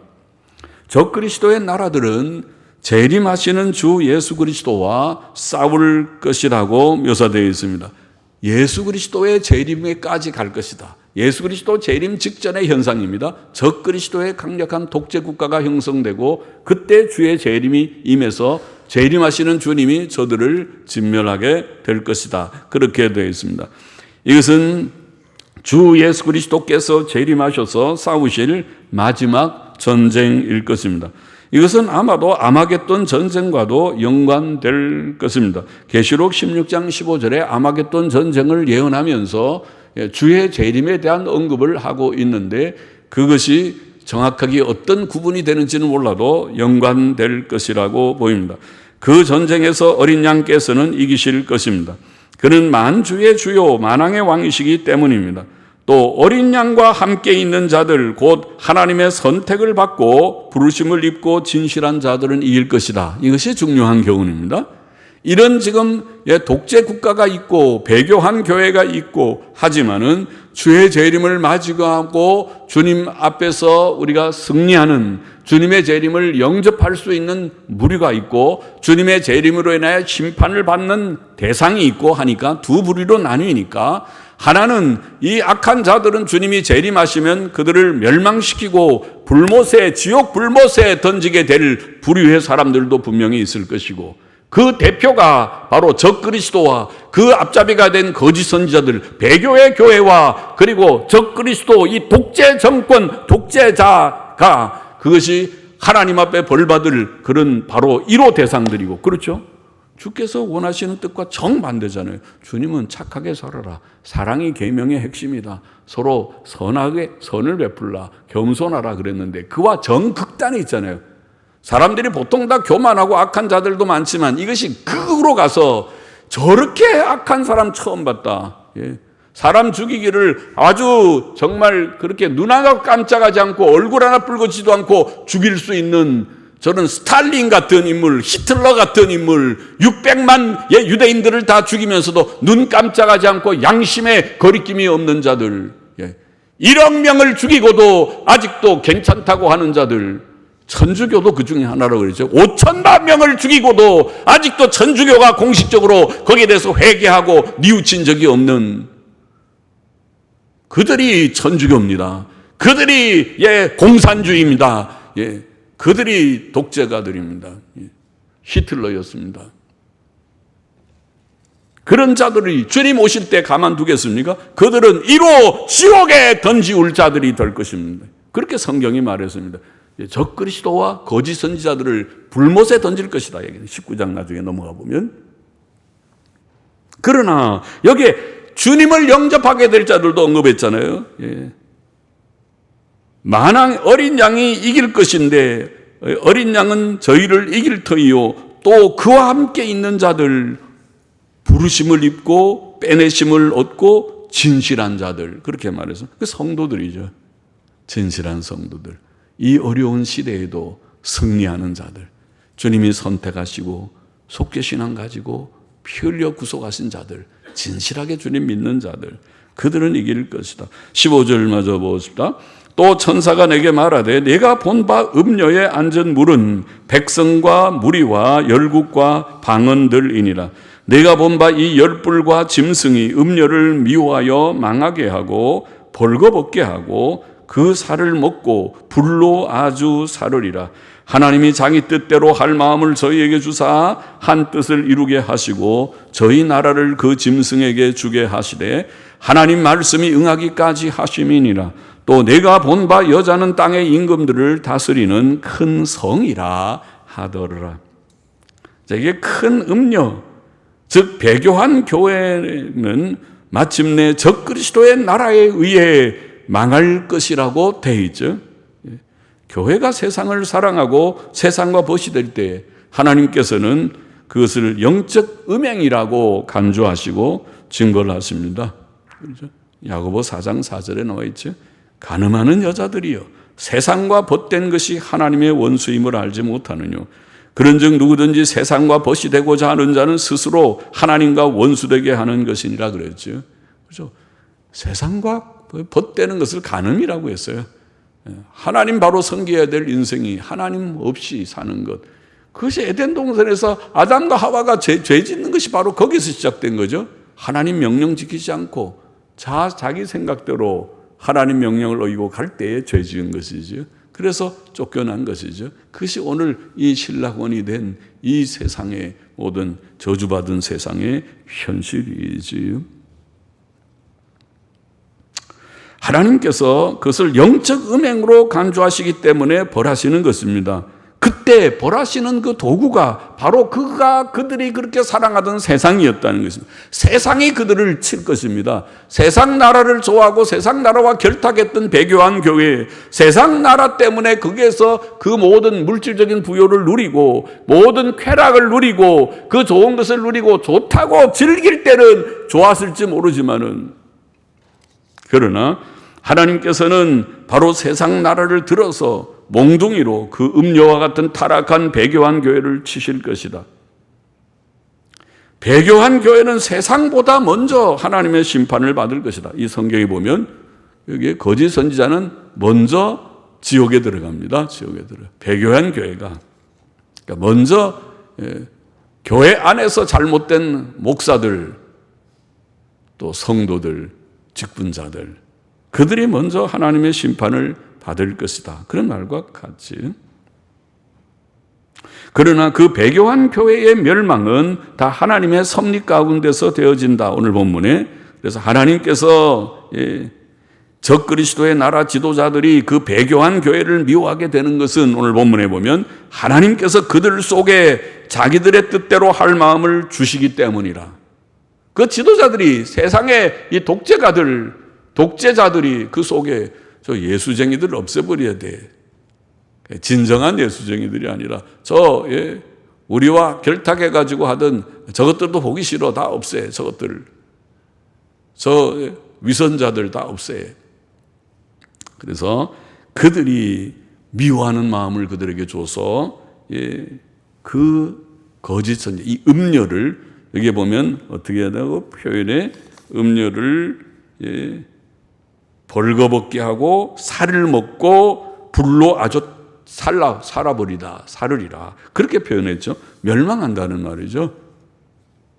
적그리스도의 나라들은 재림하시는 주 예수 그리스도와 싸울 것이라고 묘사되어 있습니다. 예수 그리스도의 재림에까지 갈 것이다. 예수 그리스도 재림 직전의 현상입니다. 적그리스도의 강력한 독재 국가가 형성되고 그때 주의 재림이 임해서 재림하시는 주님이 저들을 진멸하게 될 것이다. 그렇게 되어 있습니다. 이것은 주 예수 그리스도께서 재림하셔서 싸우실 마지막 전쟁일 것입니다. 이것은 아마도 아마겟돈 전쟁과도 연관될 것입니다. 계시록 16장 15절에 아마겟돈 전쟁을 예언하면서 주의 재림에 대한 언급을 하고 있는데 그것이 정확하게 어떤 구분이 되는지는 몰라도 연관될 것이라고 보입니다. 그 전쟁에서 어린 양께서는 이기실 것입니다. 그는 만주의 주요 만왕의 왕이시기 때문입니다. 또 어린 양과 함께 있는 자들 곧 하나님의 선택을 받고 부르심을 입고 진실한 자들은 이길 것이다. 이것이 중요한 교훈입니다. 이런 지금 독재 국가가 있고 배교한 교회가 있고 하지만은 주의 재림을 맞이하고 주님 앞에서 우리가 승리하는 주님의 재림을 영접할 수 있는 무리가 있고 주님의 재림으로 인하여 심판을 받는 대상이 있고 하니까 두 부류로 나뉘니까 하나는 이 악한 자들은 주님이 재림하시면 그들을 멸망시키고 불못에 지옥 불못에 던지게 될 부류의 사람들도 분명히 있을 것이고 그 대표가 바로 적그리스도와 그 앞잡이가 된 거짓 선지자들, 배교의 교회와 그리고 적그리스도 이 독재 정권, 독재자가 그것이 하나님 앞에 벌받을 그런 바로 1호 대상들이고 그렇죠? 주께서 원하시는 뜻과 정반대잖아요. 주님은 착하게 살아라. 사랑이 계명의 핵심이다. 서로 선하게 선을 베풀라. 겸손하라 그랬는데 그와 정극단이 있잖아요. 사람들이 보통 다 교만하고 악한 자들도 많지만 이것이 극으로 가서 저렇게 악한 사람 처음 봤다. 예. 사람 죽이기를 아주 정말 그렇게 눈 하나 깜짝하지 않고 얼굴 하나 붉어지도 않고 죽일 수 있는 저는 스탈린 같은 인물, 히틀러 같은 인물, 600만 유대인들을 다 죽이면서도 눈 깜짝하지 않고 양심의 거리낌이 없는 자들, 1억 명을 죽이고도 아직도 괜찮다고 하는 자들, 천주교도 그 중에 하나라고 그러죠. 5천만 명을 죽이고도 아직도 천주교가 공식적으로 거기에 대해서 회개하고 뉘우친 적이 없는 그들이 천주교입니다. 그들이 공산주의입니다. 그들이 독재가들입니다. 히틀러였습니다. 그런 자들이 주님 오실 때 가만두겠습니까? 그들은 이로 지옥에 던지울 자들이 될 것입니다. 그렇게 성경이 말했습니다. 적그리스도와 거짓 선지자들을 불못에 던질 것이다. 19장 나중에 넘어가 보면. 그러나 여기에 주님을 영접하게 될 자들도 언급했잖아요. 만왕 어린 양이 이길 것인데 어린 양은 저희를 이길 터이요 또 그와 함께 있는 자들 부르심을 입고 빼내심을 얻고 진실한 자들 그렇게 말해서 그 성도들이죠. 진실한 성도들. 이 어려운 시대에도 승리하는 자들, 주님이 선택하시고 속죄신앙 가지고 피 흘려 구속하신 자들, 진실하게 주님 믿는 자들, 그들은 이길 것이다. 15절 마저 보십시다. 또 천사가 내게 말하되 내가 본 바 음녀에 앉은 물은 백성과 무리와 열국과 방언들이니라. 내가 본 바 이 열불과 짐승이 음녀를 미워하여 망하게 하고 벌거벗게 하고 그 살을 먹고 불로 아주 사르리라. 하나님이 자기 뜻대로 할 마음을 저희에게 주사 한 뜻을 이루게 하시고 저희 나라를 그 짐승에게 주게 하시되 하나님 말씀이 응하기까지 하심이니라. 또 내가 본 바 여자는 땅의 임금들을 다스리는 큰 성이라 하더라. 자, 이게 큰 음녀, 즉 배교한 교회는 마침내 적그리스도의 나라에 의해 망할 것이라고 되어 있죠. 교회가 세상을 사랑하고 세상과 벗이 될 때 하나님께서는 그것을 영적 음행이라고 간주하시고 증거를 하십니다. 그렇죠? 야고보 4장 4절에 나와 있죠. 간음하는 여자들이여 세상과 벗된 것이 하나님의 원수임을 알지 못하느뇨. 그런즉 누구든지 세상과 벗이 되고자 하는 자는 스스로 하나님과 원수되게 하는 것이니라 그랬죠. 그렇죠? 세상과 벗되는 것을 간음이라고 했어요. 하나님 바로 섬겨야 될 인생이 하나님 없이 사는 것. 그것이 에덴 동산에서 아담과 하와가 죄 짓는 것이 바로 거기서 시작된 거죠. 하나님 명령 지키지 않고 자기 생각대로 하나님 명령을 어기고 갈 때에 죄 지은 것이죠. 그래서 쫓겨난 것이죠. 그것이 오늘 이 신라권이 된 이 세상의 모든 저주받은 세상의 현실이지요. 하나님께서 그것을 영적 음행으로 간주하시기 때문에 벌하시는 것입니다. 그때 벌하시는 그 도구가 바로 그들이 그렇게 사랑하던 세상이었다는 것입니다. 세상이 그들을 칠 것입니다. 세상 나라를 좋아하고 세상 나라와 결탁했던 배교한 교회, 세상 나라 때문에 거기에서 그 모든 물질적인 부요를 누리고 모든 쾌락을 누리고 그 좋은 것을 누리고 좋다고 즐길 때는 좋았을지 모르지만은, 그러나 하나님께서는 바로 세상 나라를 들어서 몽둥이로 그 음료와 같은 타락한 배교한 교회를 치실 것이다. 배교한 교회는 세상보다 먼저 하나님의 심판을 받을 것이다. 이 성경에 보면 여기에 거짓 선지자는 먼저 지옥에 들어갑니다. 지옥에 들어. 배교한 교회가 그러니까 먼저 교회 안에서 잘못된 목사들, 또 성도들, 직분자들, 그들이 먼저 하나님의 심판을 받을 것이다. 그런 말과 같이. 그러나 그 배교한 교회의 멸망은 다 하나님의 섭리 가운데서 되어진다. 오늘 본문에. 그래서 하나님께서 적그리스도의 나라 지도자들이 그 배교한 교회를 미워하게 되는 것은 오늘 본문에 보면 하나님께서 그들 속에 자기들의 뜻대로 할 마음을 주시기 때문이라. 그 지도자들이 세상의 이 독재자들이 그 속에 저 예수쟁이들을 없애버려야 돼. 진정한 예수쟁이들이 아니라 우리와 결탁해가지고 하던 저것들도 보기 싫어. 다 없애. 저것들. 저 위선자들 다 없애. 그래서 그들이 미워하는 마음을 그들에게 줘서 그 거짓 선지, 이 음료를 여기 보면 어떻게 해야 되고 표현에 음료를 벌거벗게 하고 살을 먹고 불로 아주 살아버리다, 사르리라. 그렇게 표현했죠. 멸망한다는 말이죠.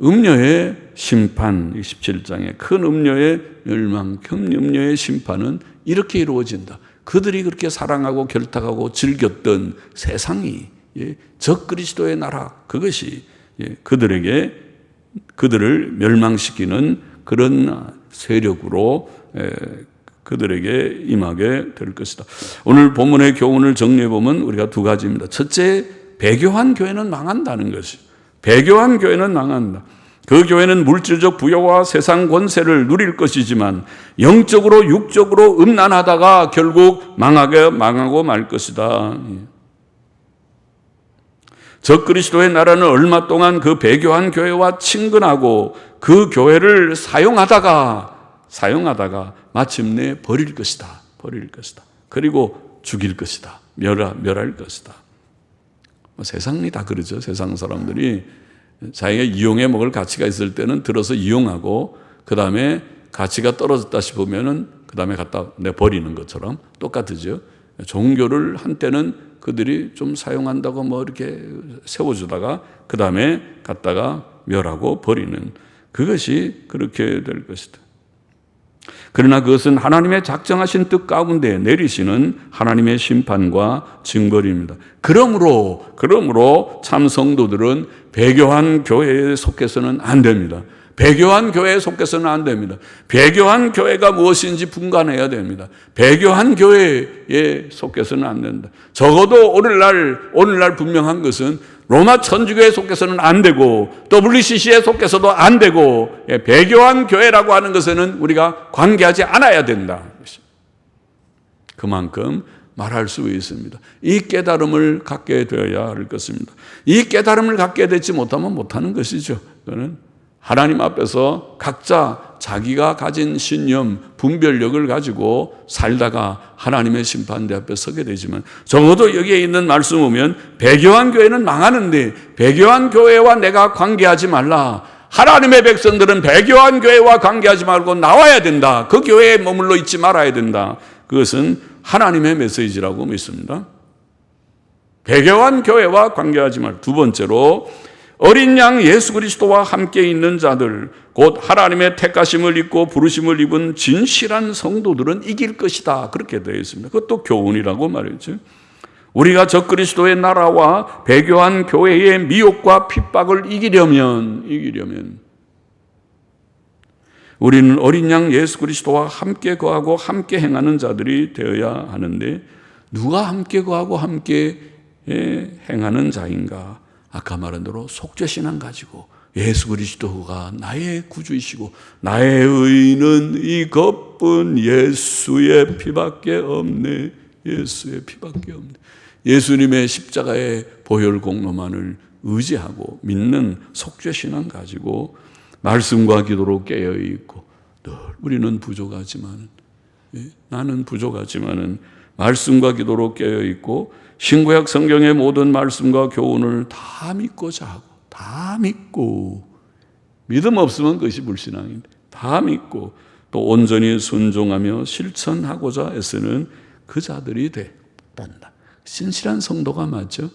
음녀의 심판, 17장에 큰 음녀의 멸망, 큰 음녀의 심판은 이렇게 이루어진다. 그들이 그렇게 사랑하고 결탁하고 즐겼던 세상이 적그리스도의 나라, 그것이 그들을 멸망시키는 그런 세력으로 그들에게 임하게 될 것이다. 오늘 본문의 교훈을 정리해 보면 우리가 두 가지입니다. 첫째, 배교한 교회는 망한다는 것이. 배교한 교회는 망한다. 그 교회는 물질적 부여와 세상 권세를 누릴 것이지만 영적으로 육적으로 음란하다가 결국 망하고 말 것이다. 적그리스도의 나라는 얼마 동안 그 배교한 교회와 친근하고 그 교회를 사용하다가 마침내 버릴 것이다. 그리고 죽일 것이다. 멸할 것이다. 세상이 다 그러죠. 세상 사람들이 자기가 이용해 먹을 가치가 있을 때는 들어서 이용하고 그 다음에 가치가 떨어졌다 싶으면은 그 다음에 갖다 버리는 것처럼 똑같으죠. 종교를 한때는 그들이 좀 사용한다고 이렇게 세워주다가 그 다음에 갖다가 멸하고 버리는, 그것이 그렇게 될 것이다. 그러나 그것은 하나님의 작정하신 뜻 가운데 내리시는 하나님의 심판과 징벌입니다. 그러므로 참 성도들은 배교한 교회에 속해서는 안 됩니다. 배교한 교회에 속해서는 안 됩니다. 배교한 교회가 무엇인지 분간해야 됩니다. 배교한 교회에 속해서는 안 된다. 적어도 오늘날 분명한 것은 로마 천주교에 속해서는 안 되고 WCC에 속해서도 안 되고 배교한 교회라고 하는 것에는 우리가 관계하지 않아야 된다. 그만큼 말할 수 있습니다. 이 깨달음을 갖게 되어야 할 것입니다. 이 깨달음을 갖게 되지 못하면 못하는 것이죠. 그거는 하나님 앞에서 각자 자기가 가진 신념, 분별력을 가지고 살다가 하나님의 심판대 앞에 서게 되지만, 적어도 여기에 있는 말씀 보면 배교한 교회는 망하는데 배교한 교회와 내가 관계하지 말라. 하나님의 백성들은 배교한 교회와 관계하지 말고 나와야 된다. 그 교회에 머물러 있지 말아야 된다. 그것은 하나님의 메시지라고 믿습니다. 배교한 교회와 관계하지 말. 두 번째로 어린 양 예수 그리스도와 함께 있는 자들, 곧 하나님의 택하심을 입고 부르심을 입은 진실한 성도들은 이길 것이다. 그렇게 되어 있습니다. 그것도 교훈이라고 말했죠. 우리가 적그리스도의 나라와 배교한 교회의 미혹과 핍박을 이기려면 우리는 어린 양 예수 그리스도와 함께 거하고 함께 행하는 자들이 되어야 하는데, 누가 함께 거하고 함께 행하는 자인가? 아까 말한 대로 속죄신앙 가지고 예수 그리스도가 나의 구주이시고 나의 의는 이것뿐 예수의 피밖에 없네. 예수의 피밖에 없네. 예수님의 십자가의 보혈 공로만을 의지하고 믿는 속죄신앙 가지고 말씀과 기도로 깨어있고, 늘 우리는 부족하지만, 나는 부족하지만은 말씀과 기도로 깨어있고 신구약 성경의 모든 말씀과 교훈을 다 믿고자 하고, 다 믿고, 믿음 없으면 그것이 불신앙인데 다 믿고 또 온전히 순종하며 실천하고자 애쓰는 그 자들이 된다. 진실한 성도가 맞죠?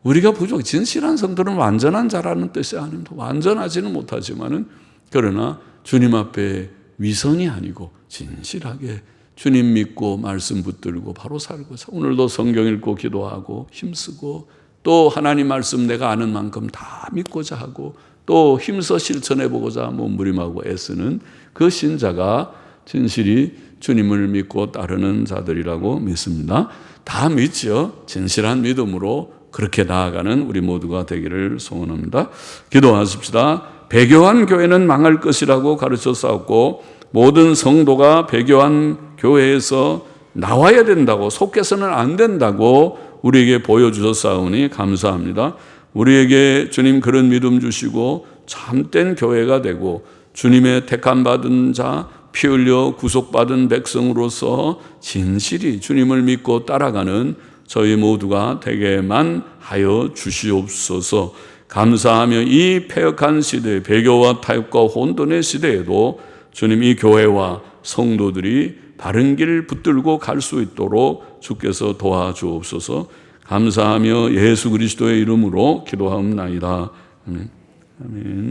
우리가 부족, 진실한 성도는 완전한 자라는 뜻이 아닙니다. 완전하지는 못하지만은, 그러나 주님 앞에 위선이 아니고 진실하게 주님 믿고 말씀 붙들고 바로 살고, 오늘도 성경 읽고 기도하고 힘쓰고 또 하나님 말씀 내가 아는 만큼 다 믿고자 하고 또 힘써 실천해 보고자 몸부림하고 애쓰는 그 신자가 진실이 주님을 믿고 따르는 자들이라고 믿습니다. 다 믿죠. 진실한 믿음으로 그렇게 나아가는 우리 모두가 되기를 소원합니다. 기도하십시다. 배교한 교회는 망할 것이라고 가르쳐 싸웠고, 모든 성도가 배교한 교회에서 나와야 된다고, 속해서는 안 된다고 우리에게 보여주셨사오니 감사합니다. 우리에게 주님 그런 믿음 주시고 참된 교회가 되고 주님의 택함받은 자, 피 흘려 구속받은 백성으로서 진실이 주님을 믿고 따라가는 저희 모두가 되게만 하여 주시옵소서. 감사하며 이 패역한 시대, 배교와 타협과 혼돈의 시대에도 주님 이 교회와 성도들이 바른 길 붙들고 갈 수 있도록 주께서 도와주옵소서. 감사하며 예수 그리스도의 이름으로 기도하옵나이다. 아멘. 아멘.